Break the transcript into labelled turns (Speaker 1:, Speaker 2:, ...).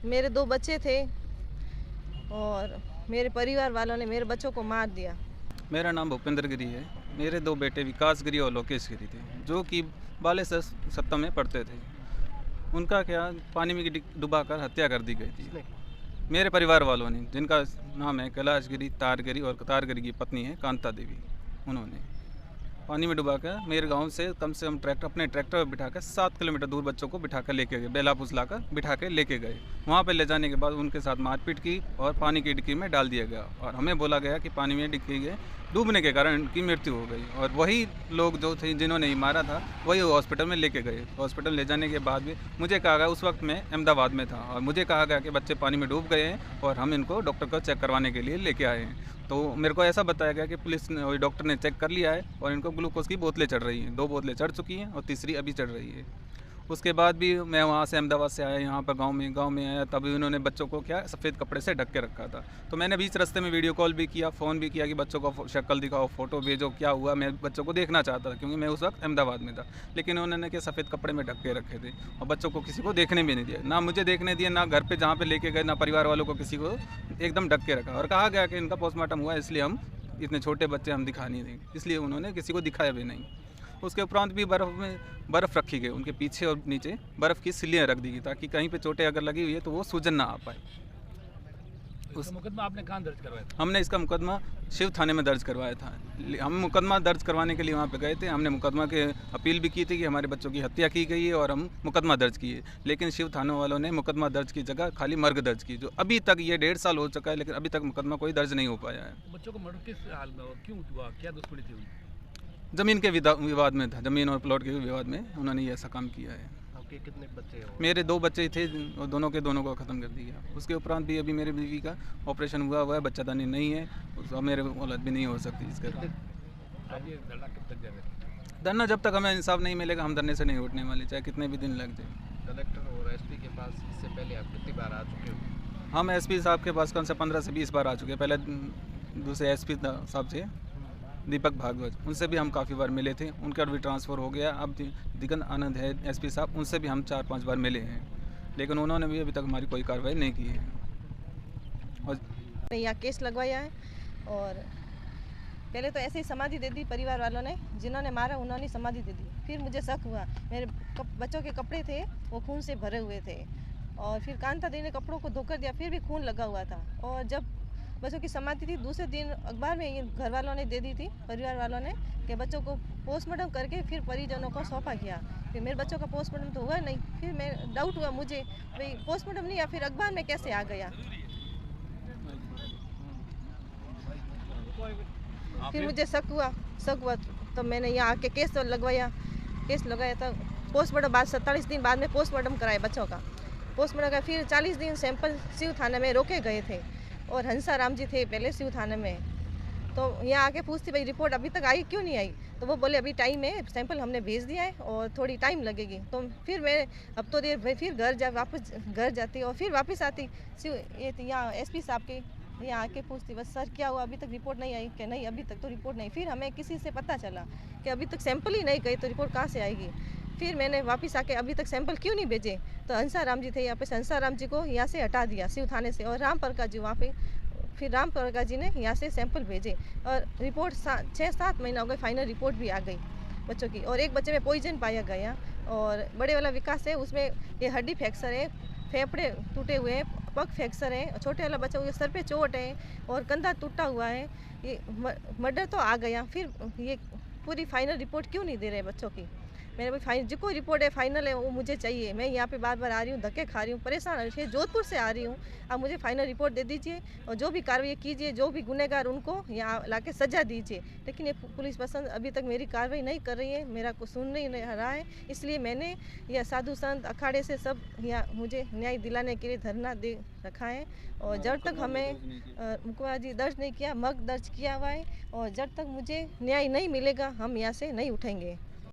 Speaker 1: मेरे 2 बच्चे थे और मेरे परिवार वालों ने मेरे बच्चों को मार दिया।
Speaker 2: मेरा नाम भूपेंद्र गिरी है। मेरे 2 बेटे विकास गिरी और लोकेश गिरी थे, जो कि बालेसर सप्तम में पढ़ते थे। उनका क्या पानी में डुबाकर हत्या कर दी गई थी मेरे परिवार वालों ने, जिनका नाम है कैलाश गिरी, तार गिरी और तार गिरी की पत्नी है कांता देवी। उन्होंने पानी में डुबाकर मेरे गांव से कम अपने ट्रैक्टर पर बिठाकर 7 किलोमीटर दूर बच्चों को बिठाकर लेके गए, बेला फुसलाकर बिठा के लेके गए। वहाँ पर ले जाने के बाद उनके साथ मारपीट की और पानी की डिक्की में डाल दिया गया और हमें बोला गया कि पानी में डिक्की के डूबने के कारण उनकी मृत्यु हो गई। और वही लोग जो थे जिन्होंने ही मारा था वही हॉस्पिटल में लेके गए। हॉस्पिटल ले जाने के बाद भी मुझे कहा गया, उस वक्त मैं अहमदाबाद में था, और मुझे कहा गया कि बच्चे पानी में डूब गए हैं और हम इनको डॉक्टर को चेक करवाने के लिए लेके आए हैं। तो मेरे को ऐसा बताया गया कि पुलिस ने, डॉक्टर ने चेक कर लिया है और इनको ग्लूकोज की बोतलें चढ़ रही हैं। 2 बोतलें चढ़ चुकी हैं और तीसरी अभी चढ़ रही है। उसके बाद भी मैं वहाँ से अहमदाबाद से आया, यहाँ पर गांव में आया, तभी उन्होंने बच्चों को क्या सफ़ेद कपड़े से ढक के रखा था। तो मैंने बीच रास्ते में वीडियो कॉल भी किया, फ़ोन भी किया कि बच्चों को शक्ल दिखाओ, फ़ोटो भेजो, क्या हुआ। मैं बच्चों को देखना चाहता था क्योंकि मैं उस वक्त अहमदाबाद में था, लेकिन उन्होंने क्या सफ़ेद कपड़े में ढक के रखे थे और बच्चों को किसी को देखने भी नहीं दिया, ना मुझे देखने दिया, ना घर पर जहाँ पर लेके गए, ना परिवार वालों को किसी को एकदम ढक के रखा। और कहा गया कि इनका पोस्टमार्टम हुआ, इसलिए हम इतने छोटे बच्चे हम दिखा नहीं देंगे, इसलिए उन्होंने किसी को दिखाया भी नहीं। उसके उपरांत भी बर्फ़ रखी गई, उनके पीछे और नीचे बर्फ़ की सिल्लियाँ रख दी गई ताकि कहीं पे चोटें अगर लगी हुई है तो वो सूजन ना आ पाए।
Speaker 3: उस मुकदमा आपने कहाँ दर्ज करवाया था?
Speaker 2: हमने इसका मुकदमा शिव थाने में दर्ज करवाया था। हम मुकदमा दर्ज करवाने के लिए वहाँ पे गए थे। हमने मुकदमा के अपील भी की थी कि हमारे बच्चों की हत्या की गई है और हम मुकदमा दर्ज किए, लेकिन शिव थाने वालों ने मुकदमा दर्ज की जगह खाली मर्ग दर्ज की, जो अभी तक ये 1.5 साल हो चुका है, लेकिन अभी तक मुकदमा कोई दर्ज नहीं हो पाया है।
Speaker 3: बच्चों को मर्डर किस हाल में और क्यों हुआ, क्या दुश्मनी थी?
Speaker 2: ज़मीन के विवाद में था, ज़मीन और प्लॉट के विवाद में उन्होंने ये ऐसा काम किया है।
Speaker 3: आपके कितने बच्चे हैं?
Speaker 2: मेरे 2 बच्चे थे और दोनों को ख़त्म कर दिया। उसके उपरांत भी अभी मेरी बीवी का ऑपरेशन हुआ है, बच्चादानी नहीं है, और मेरे औलाद भी नहीं हो सकती इसके।
Speaker 3: धरना कब तक जाएगा?
Speaker 2: धरना जब तक हमें इंसाफ नहीं मिलेगा हम धरने से नहीं उठने वाले, चाहे कितने भी दिन लग जाए।
Speaker 3: कलेक्टर और एसपी के पास इससे पहले आप कितनी बार आ चुके हो?
Speaker 2: हम एसपी साहब के पास कम से 15 से 20 बार आ चुके हैं। पहले दूसरे एसपी साहब थे दीपक भारद्वाज, उनसे भी हम काफ़ी बार मिले थे, उनका भी ट्रांसफ़र हो गया। अब दिगंत आनंद है एसपी साहब, उनसे भी हम 4-5 बार मिले हैं, लेकिन उन्होंने भी अभी तक हमारी कोई कार्रवाई नहीं की है।
Speaker 1: और यहाँ केस लगवाया है और पहले तो ऐसे ही समाधि दे दी परिवार वालों ने, जिन्होंने मारा उन्होंने समाधि दे दी। फिर मुझे शक हुआ, मेरे बच्चों के कपड़े थे वो खून से भरे हुए थे और फिर कांता देवी ने कपड़ों को धोकर दिया, फिर भी खून लगा हुआ था। और जब बच्चों की समाधि थी दूसरे दिन अखबार में घर वालों ने दे दी थी, परिवार वालों ने, कि बच्चों को पोस्टमार्टम करके फिर परिजनों को सौंपा किया। फिर मेरे बच्चों का पोस्टमार्टम तो हुआ नहीं, फिर मैं डाउट हुआ मुझे भाई पोस्टमार्टम नहीं या फिर अखबार में कैसे आ गया। फिर मुझे शक हुआ तो मैंने यहाँ आके केस तो लगवाया था। पोस्टमार्टम बाद 47 दिन बाद में पोस्टमार्टम कराया बच्चों का। पोस्टमार्टम का फिर 40 दिन सैंपल शिव थाने में रोके गए थे और हंसा राम जी थे पहले शिव थाने में। तो यहाँ आके पूछती भाई रिपोर्ट अभी तक आई क्यों नहीं आई, तो वो बोले अभी टाइम है, सैंपल हमने भेज दिया है और थोड़ी टाइम लगेगी। तो फिर मैं अब तो देर फिर वापस घर जाती और फिर वापस आती ये यहाँ एसपी साहब के यहाँ आके पूछती बस सर क्या हुआ, अभी तक रिपोर्ट नहीं आई? कि नहीं अभी तक तो रिपोर्ट नहीं। फिर हमें किसी से पता चला कि अभी तक सैंपल ही नहीं गए तो रिपोर्ट कहाँ से आएगी। फिर मैंने वापस आके अभी तक सैंपल क्यों नहीं भेजे, तो हंसा राम जी थे यहाँ पे, हंसा राम जी को यहाँ से हटा दिया शिव थाने से और राम प्रकाश जी वहाँ पे, फिर राम प्रकाश जी ने यहाँ से सैंपल भेजे और रिपोर्ट 6-7 महीना हो गए, फाइनल रिपोर्ट भी आ गई बच्चों की। और एक बच्चे में पॉइजन पाया गया और बड़े वाला विकास है उसमें ये हड्डी फ्रैक्चर है, फेफड़े टूटे हुए हैं, पग फ्रैक्चर है। छोटे वाला बच्चा हुआ सर पे चोट है और कंधा टूटा हुआ है। ये मर्डर तो आ गया, फिर ये पूरी फाइनल रिपोर्ट क्यों नहीं दे रहे बच्चों की? मेरे भाई जिसको रिपोर्ट है फाइनल है वो मुझे चाहिए। मैं यहाँ पे बार बार आ रही हूँ, धक्के खा रही हूँ, परेशान हो रही हूँ, जोधपुर से आ रही हूँ। अब मुझे फाइनल रिपोर्ट दे दीजिए और जो भी कार्रवाई कीजिए, जो भी गुनहगार उनको यहाँ लाके सजा दीजिए। लेकिन ये पुलिस प्रशासन अभी तक मेरी कार्रवाई नहीं कर रही है, मेरा कुछ सुन नहीं रहा है। इसलिए मैंने यह साधु संत अखाड़े से सब यहाँ मुझे न्याय दिलाने के लिए धरना दे रखा है और जब तक हमें मुकदमा जी दर्ज नहीं किया, मग दर्ज किया हुआ है और जब तक मुझे न्याय नहीं मिलेगा हम यहाँ से नहीं उठेंगे।